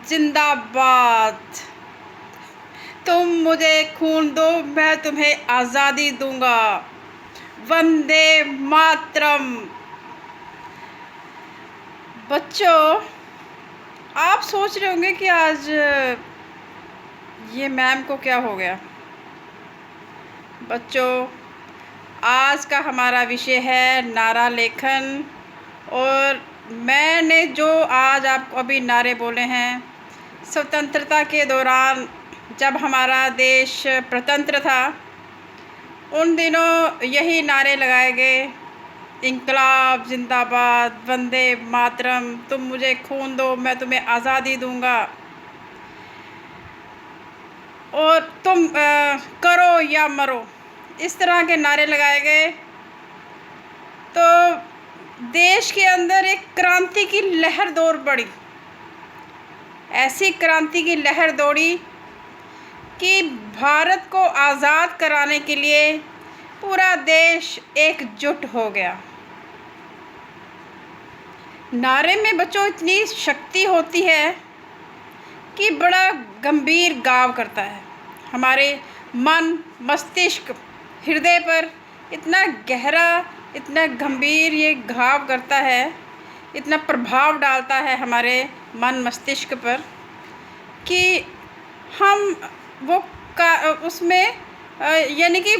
जिंदाबाद। तुम मुझे खून दो, मैं तुम्हें आज़ादी दूंगा। वंदे मातरम। बच्चों, आप सोच रहे होंगे कि आज ये मैम को क्या हो गया। बच्चों, आज का हमारा विषय है नारा लेखन। और मैंने जो आज आपको अभी नारे बोले हैं, स्वतंत्रता के दौरान जब हमारा देश प्रतंत्र था, उन दिनों यही नारे लगाए गए। इंकलाब जिंदाबाद, वंदे मातरम, तुम मुझे खून दो, मैं तुम्हें आज़ादी दूंगा, और तुम करो या मरो, इस तरह के नारे लगाए गए। तो देश के अंदर एक क्रांति की लहर दौड़ पड़ी। ऐसी क्रांति की लहर दौड़ी कि भारत को आज़ाद कराने के लिए पूरा देश एकजुट हो गया। नारे में बच्चों इतनी शक्ति होती है कि बड़ा गंभीर घाव करता है। हमारे मन, मस्तिष्क, हृदय पर इतना गहरा, इतना गंभीर ये घाव करता है, इतना प्रभाव डालता है हमारे मन मस्तिष्क पर कि हम वो उसमें यानी कि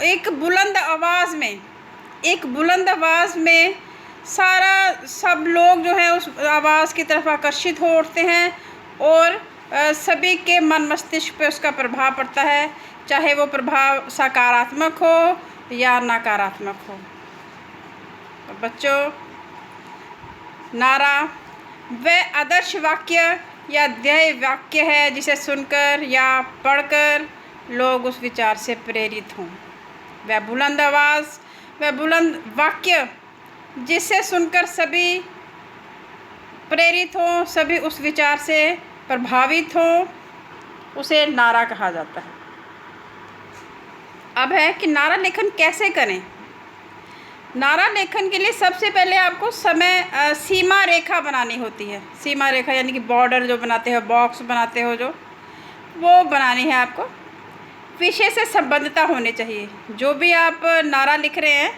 एक बुलंद आवाज़ में सब लोग जो है उस आवाज़ की तरफ आकर्षित हो उठते हैं और सभी के मन मस्तिष्क पे उसका प्रभाव पड़ता है, चाहे वो प्रभाव सकारात्मक हो या नकारात्मक हो। तो बच्चों, नारा वह आदर्श वाक्य या ध्येय वाक्य है जिसे सुनकर या पढ़कर लोग उस विचार से प्रेरित हों। वह बुलंद आवाज़, वह बुलंद वाक्य जिसे सुनकर सभी प्रेरित हों, सभी उस विचार से प्रभावित हों, उसे नारा कहा जाता है। अब है कि नारा लेखन कैसे करें। नारा लेखन के लिए सबसे पहले आपको सीमा रेखा बनानी होती है। सीमा रेखा यानी कि बॉर्डर जो बनाते हो, बॉक्स बनाते हो, जो वो बनानी है आपको। विषय से संबद्धता होनी चाहिए। जो भी आप नारा लिख रहे हैं,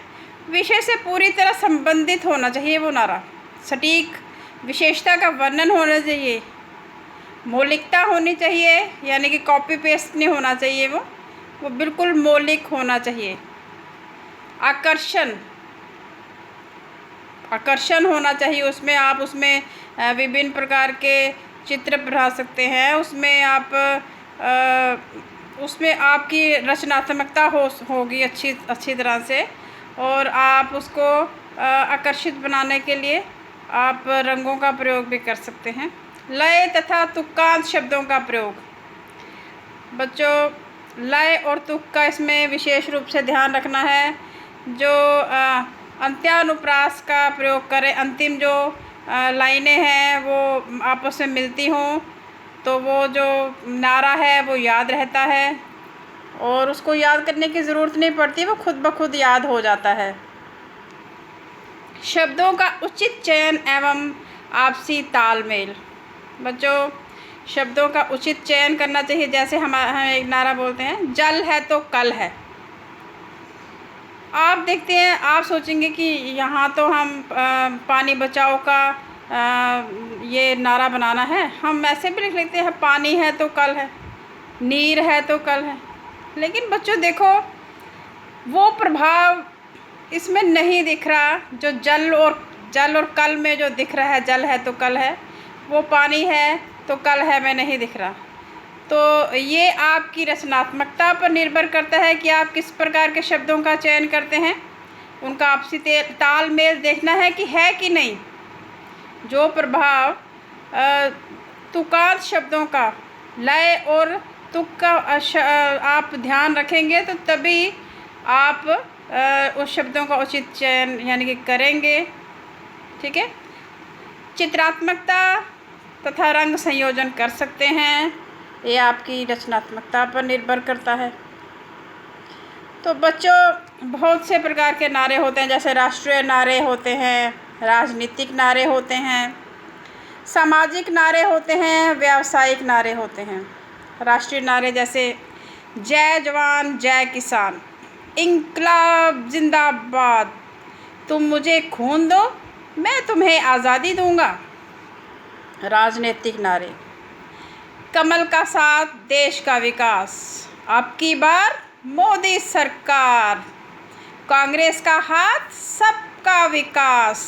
विषय से पूरी तरह संबंधित होना चाहिए वो नारा। सटीक विशेषता का वर्णन होना चाहिए। मौलिकता होनी चाहिए, यानी कि कॉपी पेस्ट नहीं होना चाहिए, वो बिल्कुल मौलिक होना चाहिए। आकर्षण होना चाहिए उसमें। आप उसमें विभिन्न प्रकार के चित्र बना सकते हैं। उसमें आपकी रचनात्मकता होगी अच्छी तरह से, और आप उसको आकर्षित बनाने के लिए आप रंगों का प्रयोग भी कर सकते हैं। लय तथा तुक्कांत शब्दों का प्रयोग। बच्चों, लय और तुक का इसमें विशेष रूप से ध्यान रखना है। जो अंत्यानुप्रास का प्रयोग करें, अंतिम जो लाइनें हैं वो आपस में मिलती हों, तो वो जो नारा है वो याद रहता है और उसको याद करने की ज़रूरत नहीं पड़ती, वो खुद ब खुद याद हो जाता है। शब्दों का उचित चयन एवं आपसी तालमेल। बच्चों, शब्दों का उचित चयन करना चाहिए। जैसे हम एक नारा बोलते हैं, जल है तो कल है। आप देखते हैं, आप सोचेंगे कि यहाँ तो हम पानी बचाओ का ये नारा बनाना है, हम ऐसे भी लिख लेते हैं, पानी है तो कल है, नीर है तो कल है। लेकिन बच्चों देखो, वो प्रभाव इसमें नहीं दिख रहा जो जल और कल में जो दिख रहा है। जल है तो कल है, वो पानी है तो कल है में नहीं दिख रहा। तो ये आपकी रचनात्मकता पर निर्भर करता है कि आप किस प्रकार के शब्दों का चयन करते हैं। उनका आपसी तालमेल देखना है कि है कि नहीं। जो प्रभाव तुकांत शब्दों का, लय और तुक का आप ध्यान रखेंगे, तो तभी आप उस शब्दों का उचित चयन यानी कि करेंगे। ठीक है। चित्रात्मकता तथा रंग संयोजन कर सकते हैं, ये आपकी रचनात्मकता पर निर्भर करता है। तो बच्चों, बहुत से प्रकार के नारे होते हैं, जैसे राष्ट्रीय नारे होते हैं, राजनीतिक नारे होते हैं। सामाजिक नारे होते हैं, व्यावसायिक नारे होते हैं। राष्ट्रीय नारे जैसे जय जवान जय किसान, इंकलाब जिंदाबाद, तुम मुझे खून दो मैं तुम्हें आज़ादी दूंगा। राजनीतिक नारे कमल का साथ देश का विकास, अब की बार मोदी सरकार, कांग्रेस का हाथ सबका विकास।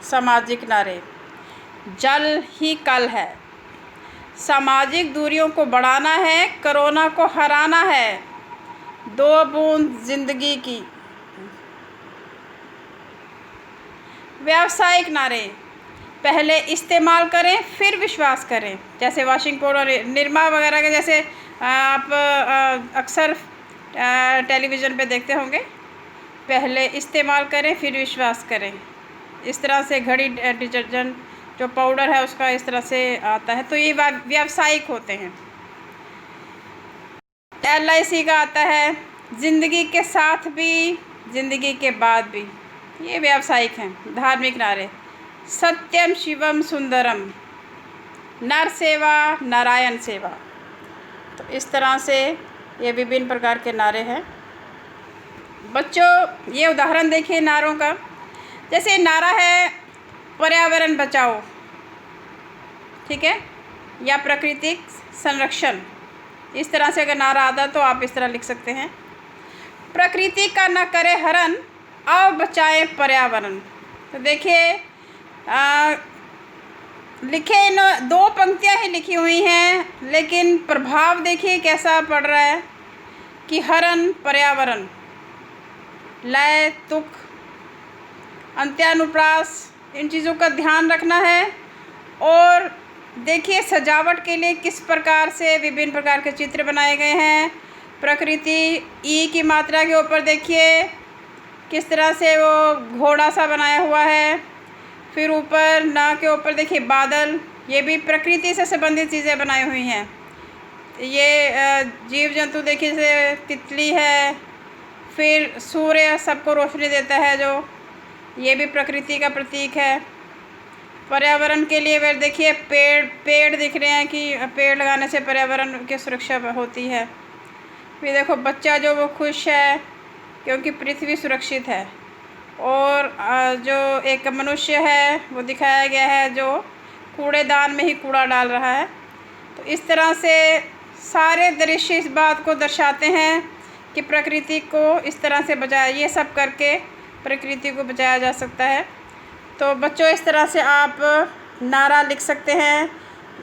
सामाजिक नारे जल ही कल है, सामाजिक दूरियों को बढ़ाना है, कोरोना को हराना है, 2 बूंद जिंदगी की। व्यावसायिक नारे पहले इस्तेमाल करें फिर विश्वास करें, जैसे वॉशिंग पाउडर, निरमा वगैरह के जैसे आप अक्सर टेलीविज़न पे देखते होंगे, पहले इस्तेमाल करें फिर विश्वास करें। इस तरह से घड़ी डिटर्जेंट जो पाउडर है उसका इस तरह से आता है, तो ये व्यावसायिक होते हैं। LIC का आता है ज़िंदगी के साथ भी ज़िंदगी के बाद भी, ये व्यावसायिक हैं। धार्मिक नारे सत्यम शिवम सुंदरम, नर सेवा नारायण सेवा। तो इस तरह से ये विभिन्न प्रकार के नारे हैं। बच्चों ये उदाहरण देखिए नारों का, जैसे नारा है पर्यावरण बचाओ, ठीक है, या प्राकृतिक संरक्षण। इस तरह से अगर नारा आता तो आप इस तरह लिख सकते हैं, प्रकृति का न करे हरण, आओ बचाएं पर्यावरण। तो देखिए लिखे इन 2 पंक्तियां ही लिखी हुई हैं, लेकिन प्रभाव देखिए कैसा पड़ रहा है कि हरण पर्यावरण, लय तुक, अंत्यानुप्रास, इन चीज़ों का ध्यान रखना है। और देखिए सजावट के लिए किस प्रकार से विभिन्न प्रकार के चित्र बनाए गए हैं। प्रकृति ई की मात्रा के ऊपर देखिए किस तरह से वो घोड़ा सा बनाया हुआ है, फिर ऊपर ना के ऊपर देखिए बादल, ये भी प्रकृति से संबंधित चीज़ें बनाई हुई हैं। ये जीव जंतु देखिए जैसे तितली है, फिर सूर्य सबको रोशनी देता है जो, ये भी प्रकृति का प्रतीक है। पर्यावरण के लिए वे देखिए पेड़ दिख रहे हैं कि पेड़ लगाने से पर्यावरण की सुरक्षा होती है। फिर देखो बच्चा जो वो खुश है क्योंकि पृथ्वी सुरक्षित है। और जो एक मनुष्य है वो दिखाया गया है जो कूड़ेदान में ही कूड़ा डाल रहा है। तो इस तरह से सारे दृश्य इस बात को दर्शाते हैं कि प्रकृति को इस तरह से बचाया, ये सब करके प्रकृति को बचाया जा सकता है। तो बच्चों इस तरह से आप नारा लिख सकते हैं।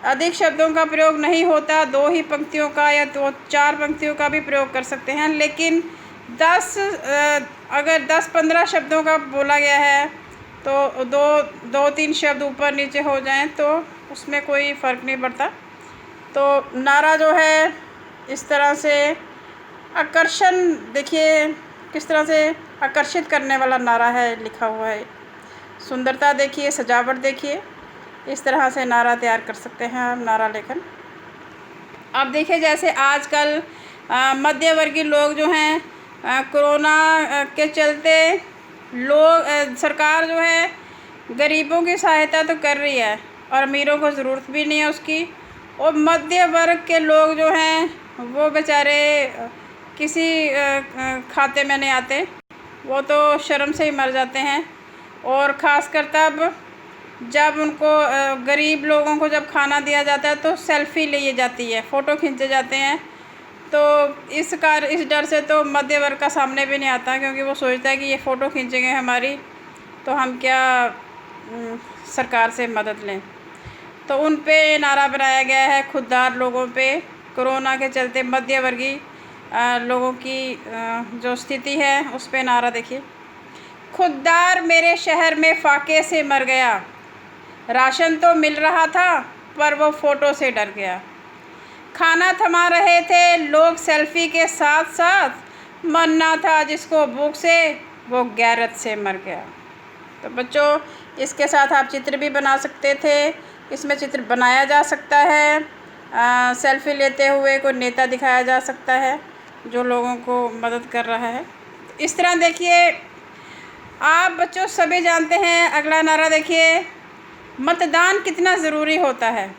अधिक शब्दों का प्रयोग नहीं होता, 2 ही पंक्तियों का या 2-4 पंक्तियों का भी प्रयोग कर सकते हैं, लेकिन अगर 10-15 शब्दों का बोला गया है तो 2-3 शब्द ऊपर नीचे हो जाएं तो उसमें कोई फ़र्क नहीं पड़ता। तो नारा जो है इस तरह से आकर्षण, देखिए किस तरह से आकर्षित करने वाला नारा है लिखा हुआ है। सुंदरता देखिए, सजावट देखिए, इस तरह से नारा तैयार कर सकते हैं आप, नारा लेखन। अब देखिए जैसे आजकल मध्यवर्गीय लोग जो हैं कोरोना के चलते सरकार जो है गरीबों की सहायता तो कर रही है और अमीरों को ज़रूरत भी नहीं है उसकी। और मध्य वर्ग के लोग जो हैं वो बेचारे किसी खाते में नहीं आते, वो तो शर्म से ही मर जाते हैं। और ख़ासकर तब जब उनको गरीब लोगों को जब खाना दिया जाता है तो सेल्फ़ी ली जाती है, फ़ोटो खींचे जाते हैं। तो इस डर से तो मध्य वर्ग का सामने भी नहीं आता, क्योंकि वो सोचता है कि ये फ़ोटो खींचेंगे हमारी तो हम क्या सरकार से मदद लें। तो उन पे नारा बनाया गया है, खुददार लोगों पे, कोरोना के चलते मध्य वर्गीय लोगों की जो स्थिति है उस पे नारा देखिए। खुददार मेरे शहर में फाके से मर गया, राशन तो मिल रहा था पर वो फ़ोटो से डर गया। खाना थमा रहे थे लोग सेल्फ़ी के साथ साथ, मरना था जिसको भूख से वो गैरत से मर गया। तो बच्चों इसके साथ आप चित्र भी बना सकते थे, इसमें चित्र बनाया जा सकता है। सेल्फ़ी लेते हुए कोई नेता दिखाया जा सकता है जो लोगों को मदद कर रहा है। इस तरह देखिए आप बच्चों सभी जानते हैं। अगला नारा देखिए, मतदान कितना ज़रूरी होता है।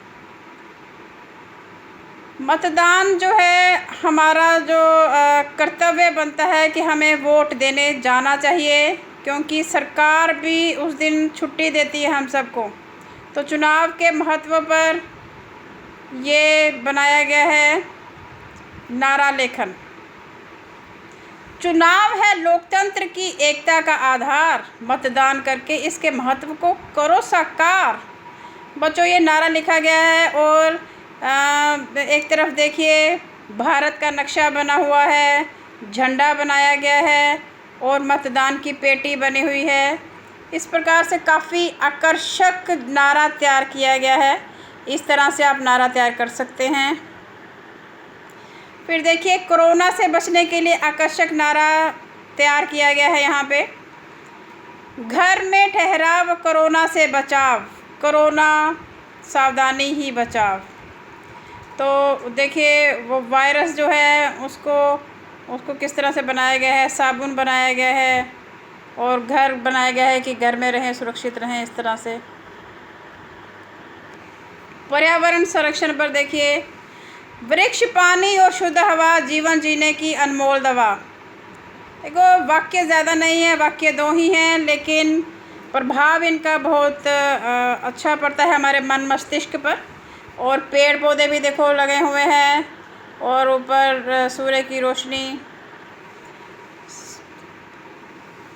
मतदान जो है हमारा जो कर्तव्य बनता है कि हमें वोट देने जाना चाहिए, क्योंकि सरकार भी उस दिन छुट्टी देती है हम सबको। तो चुनाव के महत्व पर ये बनाया गया है नारा लेखन। चुनाव है लोकतंत्र की एकता का आधार, मतदान करके इसके महत्व को करो साकार। बच्चों, ये नारा लिखा गया है और एक तरफ देखिए भारत का नक्शा बना हुआ है, झंडा बनाया गया है और मतदान की पेटी बनी हुई है। इस प्रकार से काफ़ी आकर्षक नारा तैयार किया गया है। इस तरह से आप नारा तैयार कर सकते हैं। फिर देखिए कोरोना से बचने के लिए आकर्षक नारा तैयार किया गया है यहाँ पे। घर में ठहराव कोरोना से बचाव, कोरोना सावधानी ही बचाव। तो देखिए वो वायरस जो है उसको किस तरह से बनाया गया है, साबुन बनाया गया है और घर बनाया गया है कि घर में रहें, सुरक्षित रहें। इस तरह से पर्यावरण संरक्षण पर देखिए, वृक्ष, पानी और शुद्ध हवा जीवन जीने की अनमोल दवा। देखो वाक्य ज़्यादा नहीं है, वाक्य 2 ही हैं, लेकिन प्रभाव इनका बहुत अच्छा पड़ता है हमारे मन मस्तिष्क पर। और पेड़ पौधे भी देखो लगे हुए हैं और ऊपर सूर्य की रोशनी।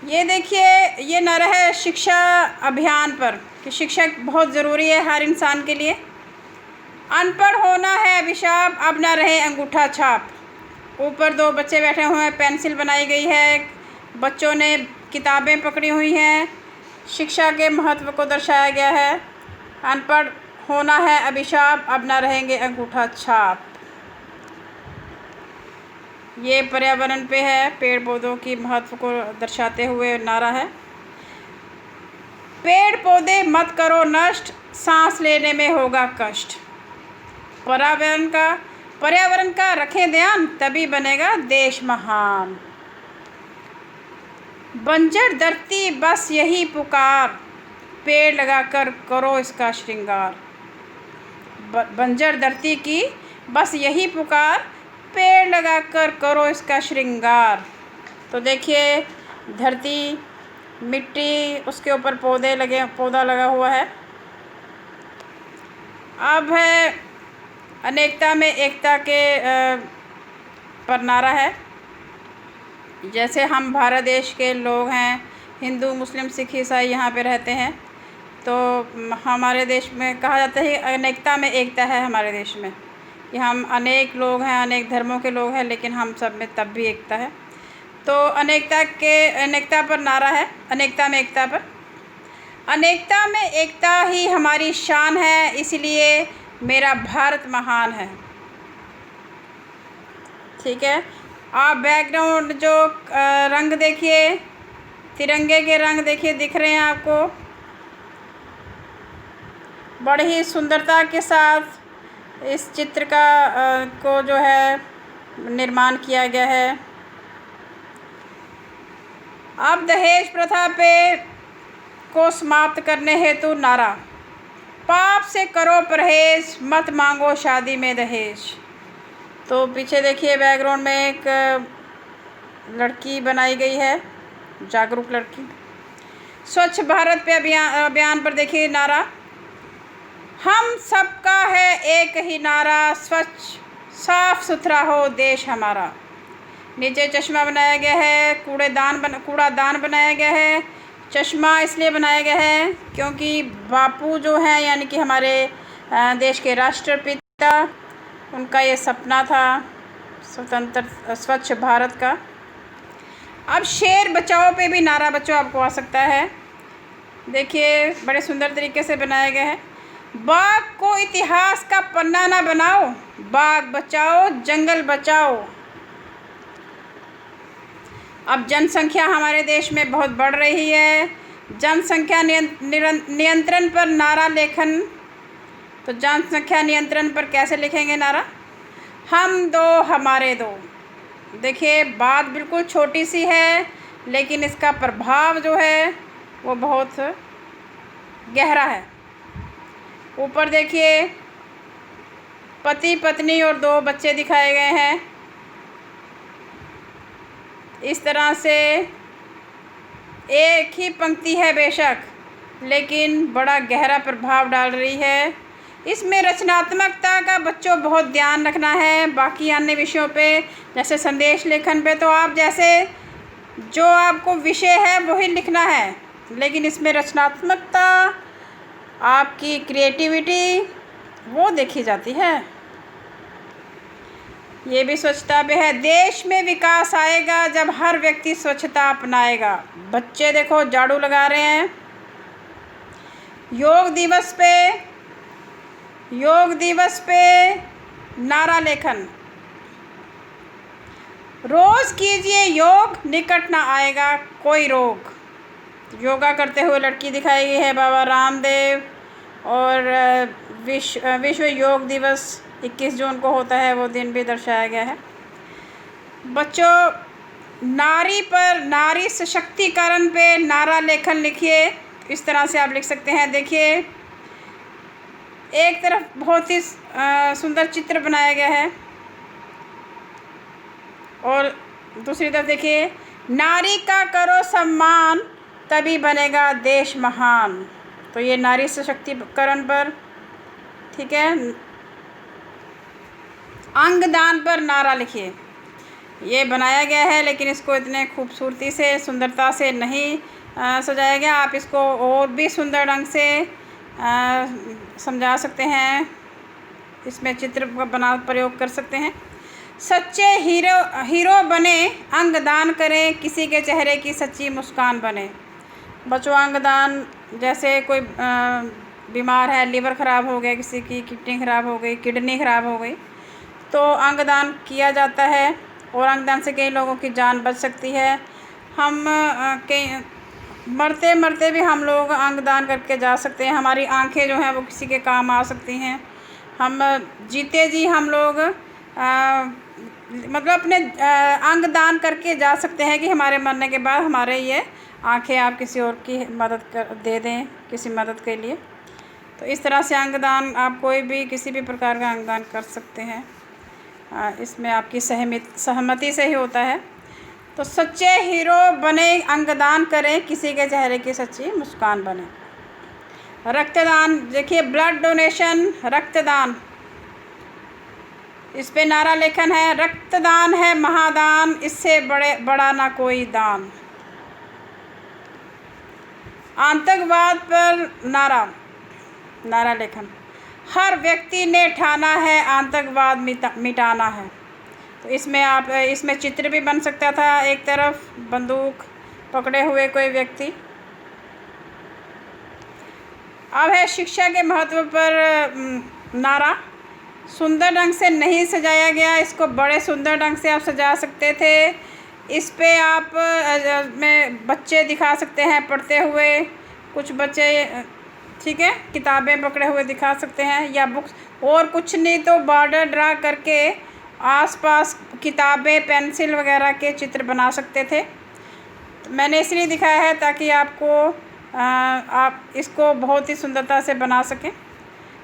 ये देखिए ये नारा है शिक्षा अभियान पर कि शिक्षा बहुत ज़रूरी है हर इंसान के लिए। अनपढ़ होना है अभिशाप, अब ना रहे अंगूठा छाप। ऊपर 2 बच्चे बैठे हुए हैं, पेंसिल बनाई गई है, बच्चों ने किताबें पकड़ी हुई हैं, शिक्षा के महत्व को दर्शाया गया है। अनपढ़ होना है अभिशाप, अब ना रहेंगे अंगूठा छाप। ये पर्यावरण पे है, पेड़ पौधों की महत्व को दर्शाते हुए नारा है। पेड़ पौधे मत करो नष्ट, सांस लेने में होगा कष्ट। पर्यावरण का रखें ध्यान, तभी बनेगा देश महान। बंजर धरती बस यही पुकार, पेड़ लगाकर करो इसका श्रृंगार। बंजर धरती की बस यही पुकार, पेड़ लगाकर करो इसका श्रृंगार। तो देखिए धरती, मिट्टी, उसके ऊपर पौधा लगा हुआ है। अब है अनेकता में एकता के पर नारा है। जैसे हम भारत देश के लोग हैं, हिंदू, मुस्लिम, सिख, ईसाई यहाँ पे रहते हैं, तो हमारे देश में कहा जाता है अनेकता में एकता है हमारे देश में, कि हम अनेक लोग हैं, अनेक धर्मों के लोग हैं, लेकिन हम सब में तब भी एकता है। तो अनेकता पर नारा है, अनेकता में एकता पर। अनेकता में एकता ही हमारी शान है, इसलिए मेरा भारत महान है। ठीक है, आप बैकग्राउंड जो रंग देखिए, तिरंगे के रंग देखिए दिख रहे हैं आपको, बड़ी ही सुंदरता के साथ इस चित्र का को जो है निर्माण किया गया है। अब दहेज प्रथा को समाप्त करने हेतु नारा, पाप से करो परहेज, मत मांगो शादी में दहेज। तो पीछे देखिए बैकग्राउंड में एक लड़की बनाई गई है, जागरूक लड़की। स्वच्छ भारत पे अभियान पर देखिए नारा, हम सबका है एक ही नारा, स्वच्छ साफ सुथरा हो देश हमारा। नीचे चश्मा बनाया गया है, कूड़ादान बनाया गया है। चश्मा इसलिए बनाया गया है क्योंकि बापू जो हैं, यानी कि हमारे देश के राष्ट्रपिता, उनका ये सपना था स्वतंत्र स्वच्छ भारत का। अब शेर बचाओ पे भी नारा बच्चों आपको आ सकता है। देखिए बड़े सुंदर तरीके से बनाया गया है। बाघ को इतिहास का पन्ना ना बनाओ, बाघ बचाओ जंगल बचाओ। अब जनसंख्या हमारे देश में बहुत बढ़ रही है, जनसंख्या नियंत्रण पर नारा लेखन। तो जनसंख्या नियंत्रण पर कैसे लिखेंगे नारा, हम दो हमारे दो। देखिए बात बिल्कुल छोटी सी है, लेकिन इसका प्रभाव जो है वो बहुत गहरा है। ऊपर देखिए पति पत्नी और 2 बच्चे दिखाए गए हैं। इस तरह से एक ही पंक्ति है बेशक, लेकिन बड़ा गहरा प्रभाव डाल रही है। इसमें रचनात्मकता का बच्चों बहुत ध्यान रखना है। बाकी अन्य विषयों पे जैसे संदेश लेखन पे तो आप जैसे जो आपको विषय है वही लिखना है, लेकिन इसमें रचनात्मकता, आपकी क्रिएटिविटी वो देखी जाती है। ये भी स्वच्छता पे है। देश में विकास आएगा जब हर व्यक्ति स्वच्छता अपनाएगा। बच्चे देखो झाड़ू लगा रहे हैं। योग दिवस पे नारा लेखन, रोज कीजिए योग, निकट ना आएगा कोई रोग। योगा करते हुए लड़की दिखाई गई है बाबा रामदेव। और विश्व योग दिवस 21 जून को होता है, वो दिन भी दर्शाया गया है। बच्चों नारी सशक्तिकरण पे नारा लेखन लिखिए। इस तरह से आप लिख सकते हैं। देखिए एक तरफ बहुत ही सुंदर चित्र बनाया गया है और दूसरी तरफ देखिए, नारी का करो सम्मान तभी बनेगा देश महान। तो ये नारी सशक्तिकरण पर, ठीक है। अंगदान पर नारा लिखिए। ये बनाया गया है, लेकिन इसको इतने खूबसूरती से, सुंदरता से नहीं सजाया गया। आप इसको और भी सुंदर ढंग से समझा सकते हैं। इसमें चित्र बना प्रयोग कर सकते हैं। सच्चे हीरो बने, अंगदान करें, किसी के चेहरे की सच्ची मुस्कान बने। बच्चों अंगदान, जैसे कोई बीमार है, लिवर ख़राब हो गया, किसी की किडनी ख़राब हो गई, तो अंगदान किया जाता है और अंगदान से कई लोगों की जान बच सकती है। हम कई मरते भी हम लोग अंगदान करके जा सकते हैं। हमारी आंखें जो हैं वो किसी के काम आ सकती हैं। हम जीते जी हम लोग मतलब अपने अंगदान करके जा सकते हैं कि हमारे मरने के बाद हमारे ये आंखें आप किसी और की मदद दे दें, किसी मदद के लिए। तो इस तरह से अंगदान आप कोई भी किसी भी प्रकार का अंगदान कर सकते हैं। इसमें आपकी सहमति से ही होता है। तो सच्चे हीरो बने, अंगदान करें, किसी के चेहरे की सच्ची मुस्कान बने। रक्तदान देखिए, ब्लड डोनेशन, रक्तदान, इस पे नारा लेखन है। रक्तदान है महादान, इससे बड़ा ना कोई दान। आतंकवाद पर नारा लेखन, हर व्यक्ति ने ठाना है आतंकवाद मिटाना है। तो इसमें चित्र भी बन सकता था। एक तरफ बंदूक पकड़े हुए कोई व्यक्ति। अब है शिक्षा के महत्व पर नारा। सुंदर ढंग से नहीं सजाया गया, इसको बड़े सुंदर ढंग से आप सजा सकते थे। इस पे आप में बच्चे दिखा सकते हैं पढ़ते हुए, कुछ बच्चे, ठीक है, किताबें पकड़े हुए दिखा सकते हैं या बुक्स, और कुछ नहीं तो बॉर्डर ड्रा करके आसपास किताबें, पेंसिल वगैरह के चित्र बना सकते थे। तो मैंने इसलिए दिखाया है ताकि आप इसको बहुत ही सुंदरता से बना सकें।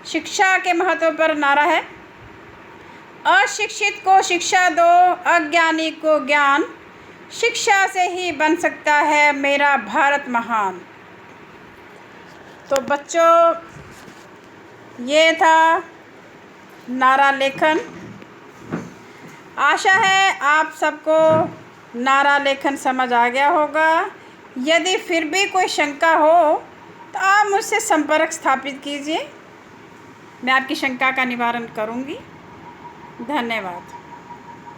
शिक्षा के महत्व पर नारा है। अशिक्षित को शिक्षा दो, अज्ञानी को ज्ञान, शिक्षा से ही बन सकता है मेरा भारत महान। तो बच्चों ये था नारा लेखन। आशा है आप सबको नारा लेखन समझ आ गया होगा। यदि फिर भी कोई शंका हो तो आप मुझसे संपर्क स्थापित कीजिए, मैं आपकी शंका का निवारण करूंगी। धन्यवाद।